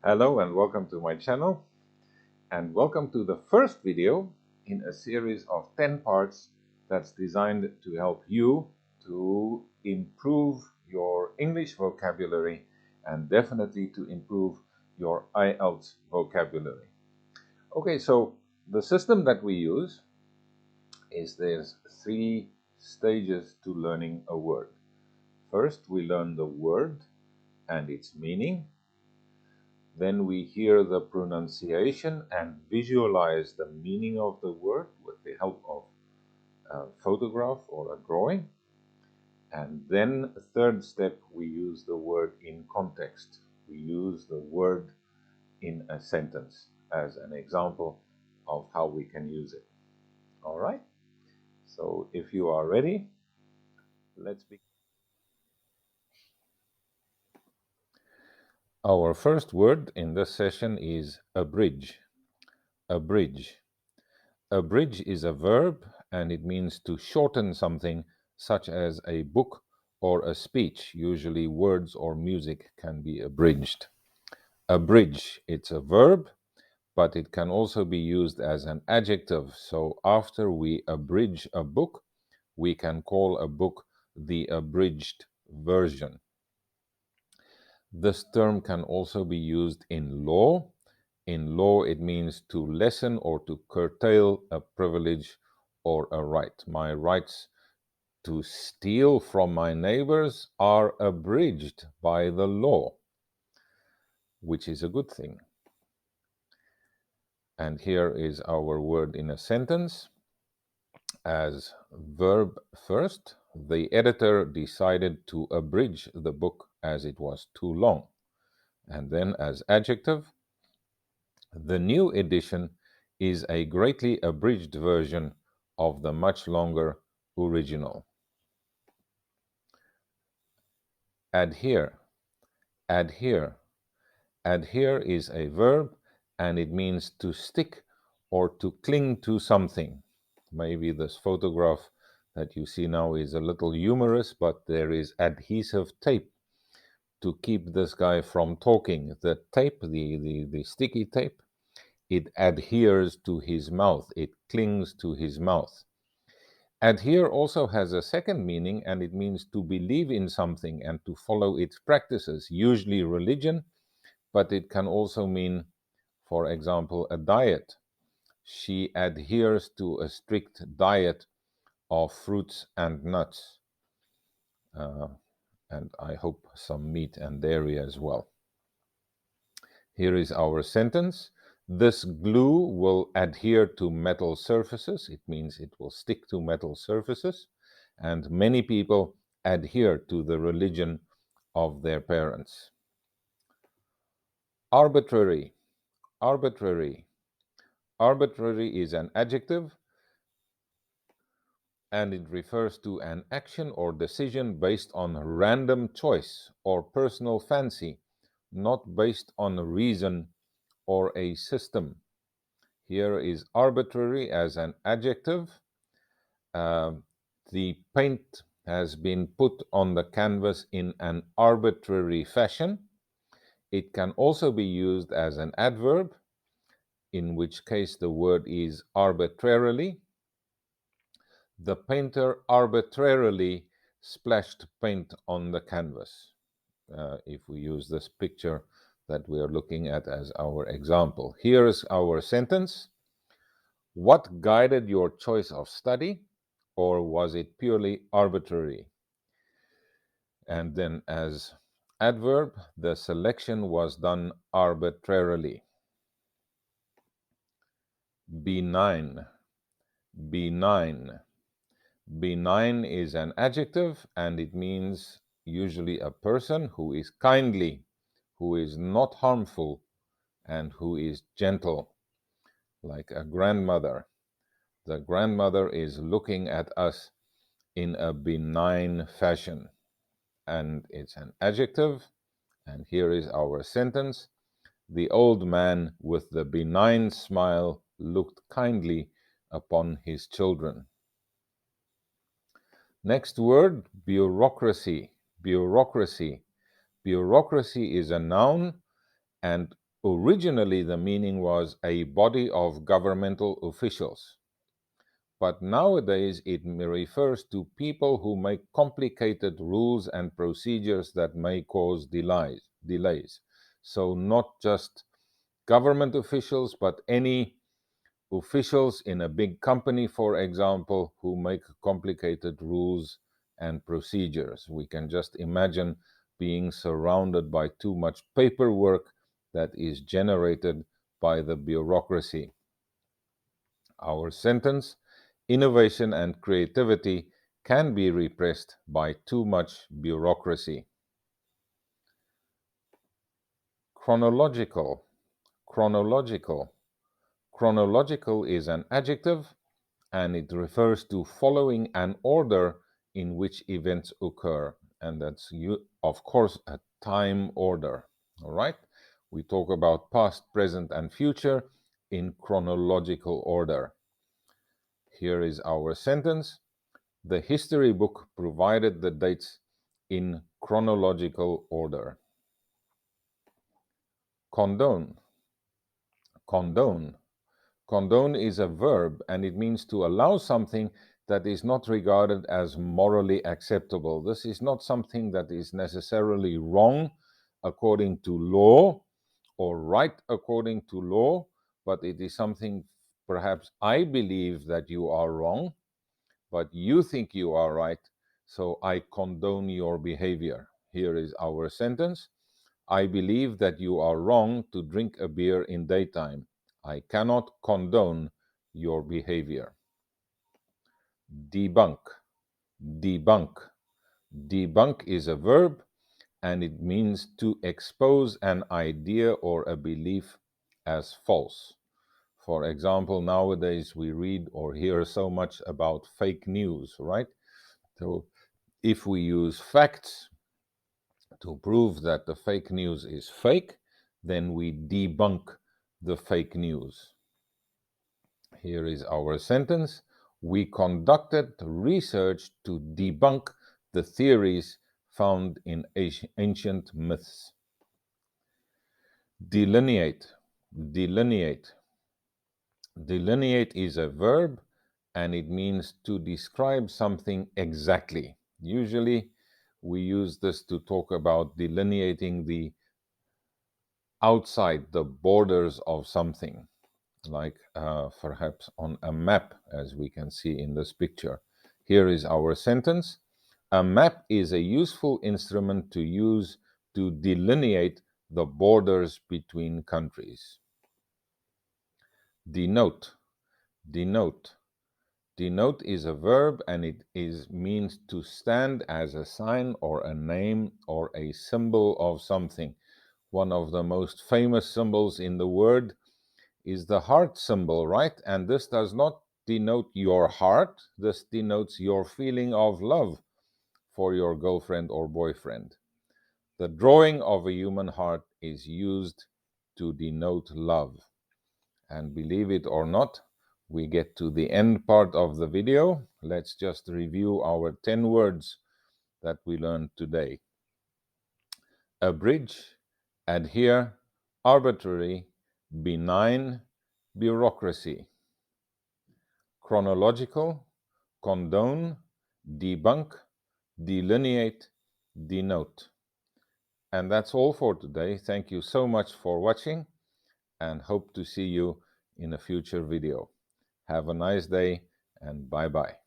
Hello and welcome to my channel, and welcome to the first video in a series of 10 parts that's designed to help you to improve your English vocabulary and definitely to improve your IELTS vocabulary. Okay, so the system that we use is there's 3 stages to learning a word. First, we learn the word and its meaning. Then we hear the pronunciation and visualize the meaning of the word with the help of a photograph or a drawing. And then a third step, we use the word in context. We use the word in a sentence as an example of how we can use it. All right? So if you are ready, let's begin. Our first word in this session is abridge. Abridge. Abridge is a verb and it means to shorten something, such as a book or a speech. Usually words or music can be abridged. Abridge, it's a verb, but it can also be used as an adjective. So after we abridge a book, we can call a book the abridged version. This term can also be used in law. In law, it means to lessen or to curtail a privilege or a right. My rights to steal from my neighbors are abridged by the law, which is a good thing. And here is our word in a sentence. As verb first, the editor decided to abridge the book as it was too long. And then as adjective, the new edition is a greatly abridged version of the much longer original. Adhere. Adhere. Adhere is a verb and it means to stick or to cling to something. Maybe this photograph that you see now is a little humorous, but there is adhesive tape to keep this guy from talking. The tape, the sticky tape, it adheres to his mouth, it clings to his mouth. Adhere also has a second meaning, and it means to believe in something and to follow its practices, usually religion, but it can also mean, for example, a diet. She adheres to a strict diet of fruits and nuts, and I hope some meat and dairy as well. Here is our sentence. This glue will adhere to metal surfaces. It means it will stick to metal surfaces. And many people adhere to the religion of their parents. Arbitrary. Arbitrary. Arbitrary is an adjective and it refers to an action or decision based on random choice or personal fancy, not based on reason or a system. Here is arbitrary as an adjective. The paint has been put on the canvas in an arbitrary fashion. It can also be used as an adverb, in which case the word is arbitrarily. The painter arbitrarily splashed paint on the canvas. If we use this picture that we are looking at as our example. Here is our sentence. What guided your choice of study, or was it purely arbitrary? And then as adverb, the selection was done arbitrarily. Benign. Benign. Benign is an adjective and it means usually a person who is kindly, who is not harmful, and who is gentle, like a grandmother. The grandmother is looking at us in a benign fashion, and it's an adjective. And here is our sentence. The old man with the benign smile looked kindly upon his children. Next word, bureaucracy. Bureaucracy. Bureaucracy is a noun and Originally, the meaning was a body of governmental officials, but nowadays it refers to people who make complicated rules and procedures that may cause delays. So not just government officials, but any officials in a big company, for example, who make complicated rules and procedures. We can just imagine being surrounded by too much paperwork that is generated by the bureaucracy. Our sentence, innovation and creativity can be repressed by too much bureaucracy. Chronological. Chronological. Chronological is an adjective, and it refers to following an order in which events occur. And that's, of course, a time order. All right? We talk about past, present, and future in chronological order. Here is our sentence. The history book provided the dates in chronological order. Condone. Condone. Condone is a verb, and it means to allow something that is not regarded as morally acceptable. This is not something that is necessarily wrong according to law or right according to law, but it is something perhaps I believe that you are wrong, but you think you are right, so I condone your behavior. Here is our sentence. I believe that you are wrong to drink a beer in daytime. I cannot condone your behavior. Debunk. Debunk. Debunk is a verb, and it means to expose an idea or a belief as false. For example, nowadays we read or hear so much about fake news, right? So if we use facts to prove that the fake news is fake, then we debunk the fake news. Here is our sentence. We conducted research to debunk the theories found in ancient myths. Delineate. Delineate. Delineate is a verb, and it means to describe something exactly. Usually, we use this to talk about delineating the outside, the borders of something, like perhaps on a map, as we can see in this picture. Here is our sentence. A map is a useful instrument to use to delineate the borders between countries. Denote. Denote. Denote is a verb, and it means to stand as a sign or a name or a symbol of something. One of the most famous symbols in the world is the heart symbol, right? And this does not denote your heart. This denotes your feeling of love for your girlfriend or boyfriend. The drawing of a human heart is used to denote love. And believe it or not, we get to the end part of the video. Let's just review our 10 words that we learned today. Abridge, adhere, arbitrary, benign, bureaucracy. Chronological, condone, debunk, delineate, denote. And that's all for today. Thank you so much for watching, and hope to see you in a future video. Have a nice day, and bye-bye.